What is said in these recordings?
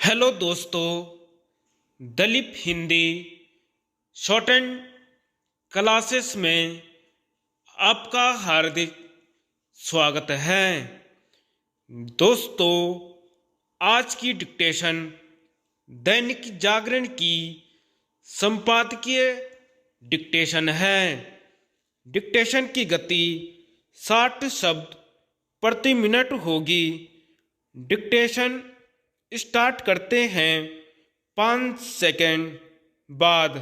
Hello दोस्तों, Dalip Hindi shorthand classes में आपका हार्दिक स्वागत है। दोस्तों, आज की डिक्टेशन दैनिक जागरण की संपादकीय डिक्टेशन है। डिक्टेशन की गति 60 शब्द प्रति मिनट होगी। डिक्टेशन स्टार्ट करते हैं 5 सेकंड बाद।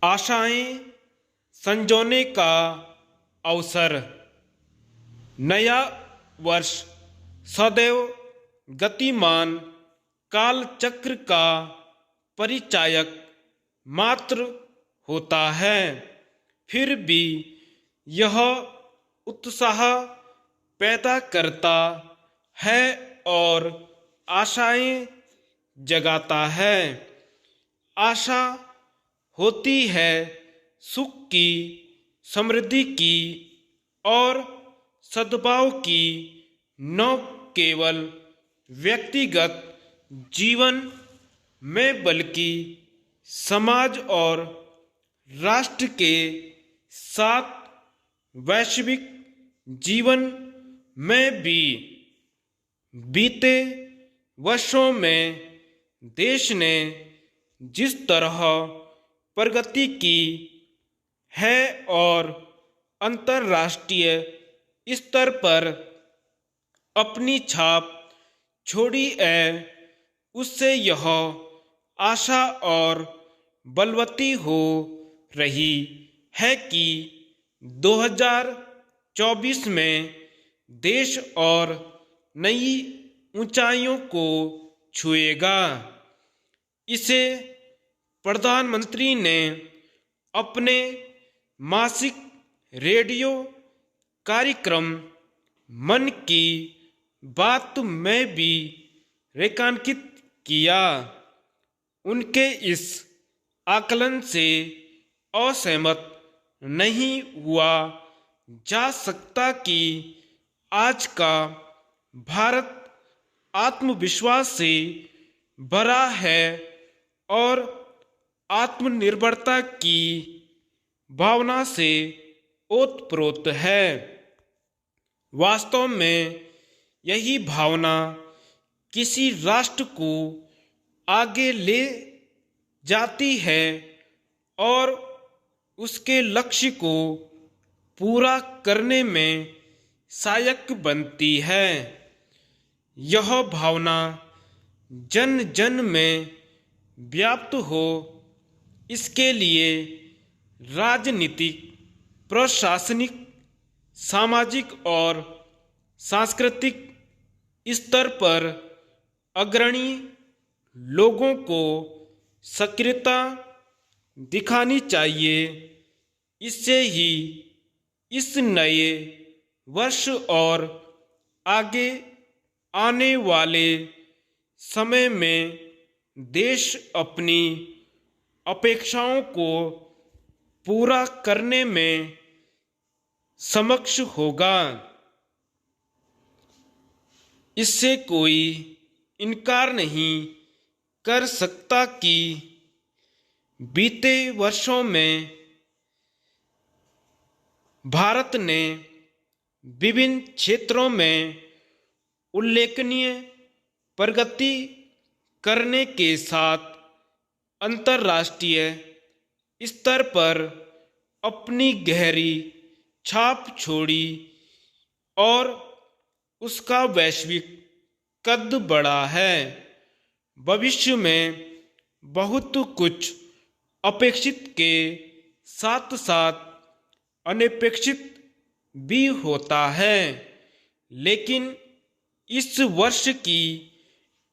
आशाएं संजोने का अवसर। नया वर्ष सदैव गतिमान काल चक्र का परिचायक मात्र होता है, फिर भी यह उत्साह पैदा करता है और आशाएं जगाता है। आशा होती है सुख की, समृद्धि की और सद्भाव की, न केवल व्यक्तिगत जीवन में बल्कि समाज और राष्ट्र के साथ वैश्विक जीवन में भी। बीते वर्षों में देश ने जिस तरह प्रगति की है और अंतर्राष्ट्रीय स्तर पर अपनी छाप छोड़ी है, उससे यह आशा और बलवती हो रही है कि 2024 में देश और नई ऊंचाइयों को छुएगा। इसे प्रधानमंत्री ने अपने मासिक रेडियो कार्यक्रम मन की बात में भी रेखांकित किया। उनके इस आकलन से असहमत नहीं हुआ जा सकता कि आज का भारत आत्मविश्वास से भरा है और आत्मनिर्भरता की भावना से ओतप्रोत है। वास्तव में यही भावना किसी राष्ट्र को आगे ले जाती है और उसके लक्ष्य को पूरा करने में सहायक बनती है। यह भावना जन जन में व्याप्त हो, इसके लिए राजनीतिक, प्रशासनिक, सामाजिक और सांस्कृतिक स्तर पर अग्रणी लोगों को सक्रियता दिखानी चाहिए। इससे ही इस नए वर्ष और आगे आने वाले समय में देश अपनी अपेक्षाओं को पूरा करने में सक्षम होगा। इससे कोई इनकार नहीं कर सकता कि बीते वर्षों में भारत ने विभिन्न क्षेत्रों में उल्लेखनीय प्रगति करने के साथ अंतर्राष्ट्रीय स्तर पर अपनी गहरी छाप छोड़ी और उसका वैश्विक कद बढ़ा है। भविष्य में बहुत कुछ अपेक्षित के साथ साथ अनपेक्षित भी होता है, लेकिन इस वर्ष की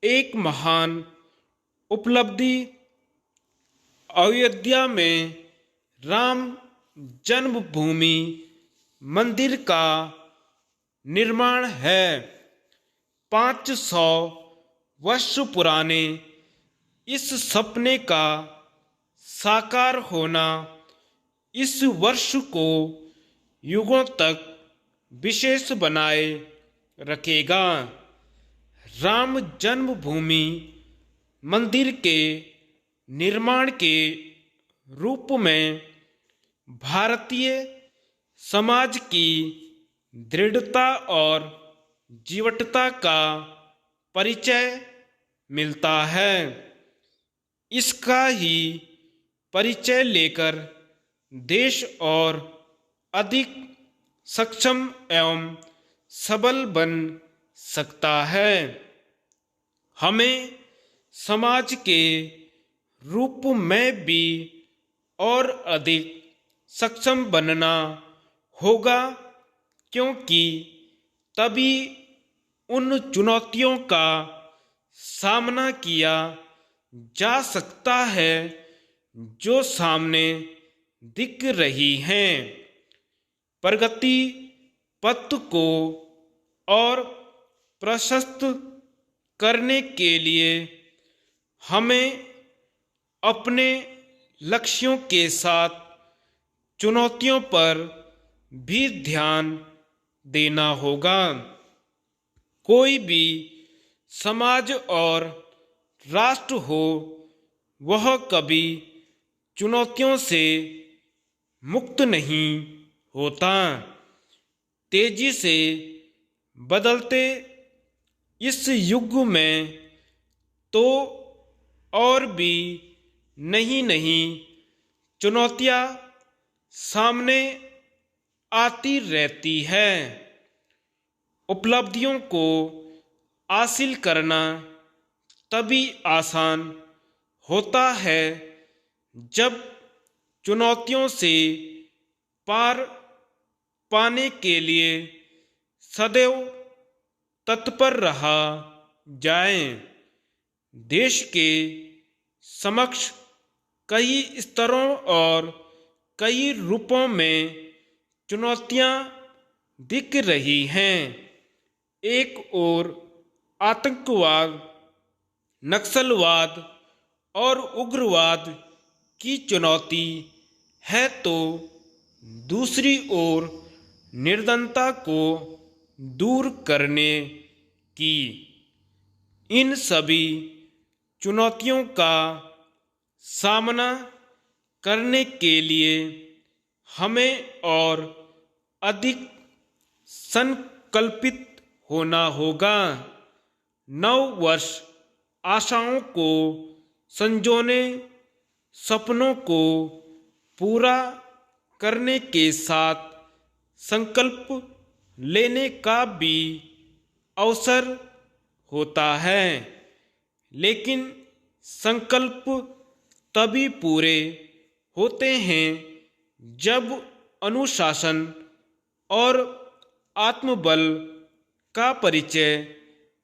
एक महान उपलब्धि अयोध्या में राम जन्मभूमि मंदिर का निर्माण है। 500 वर्ष पुराने इस सपने का साकार होना इस वर्ष को युगों तक विशेष बनाए रखेगा। राम जन्मभूमि मंदिर के निर्माण के रूप में भारतीय समाज की दृढ़ता और जीवटता का परिचय मिलता है। इसका ही परिचय लेकर देश और अधिक सक्षम एवं सबल बन सकता है। हमें समाज के रूप में भी और अधिक सक्षम बनना होगा, क्योंकि तभी उन चुनौतियों का सामना किया जा सकता है जो सामने दिख रही हैं। प्रगति पथ को और प्रशस्त करने के लिए हमें अपने लक्ष्यों के साथ चुनौतियों पर भी ध्यान देना होगा। कोई भी समाज और राष्ट्र हो, वह कभी चुनौतियों से मुक्त नहीं होता। तेजी से बदलते इस युग में तो और भी नहीं चुनौतियां सामने आती रहती है। उपलब्धियों को हासिल करना तभी आसान होता है जब चुनौतियों से पार पाने के लिए सदैव तत्पर रहा जाए। देश के समक्ष कई स्तरों और कई रूपों में चुनौतियां दिख रही हैं। एक ओर आतंकवाद, नक्सलवाद और उग्रवाद की चुनौती है, तो दूसरी ओर निर्धनता को दूर करने की। इन सभी चुनौतियों का सामना करने के लिए हमें और अधिक संकल्पित होना होगा। नव वर्ष आशाओं को संजोने, सपनों को पूरा करने के साथ संकल्प लेने का भी अवसर होता है, लेकिन संकल्प तभी पूरे होते हैं जब अनुशासन और आत्मबल का परिचय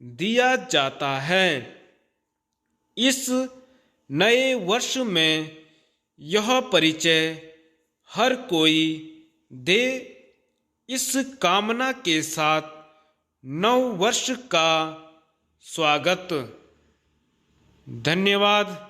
दिया जाता है। इस नए वर्ष में यह परिचय हर कोई दे, इस कामना के साथ नव वर्ष का स्वागत। धन्यवाद।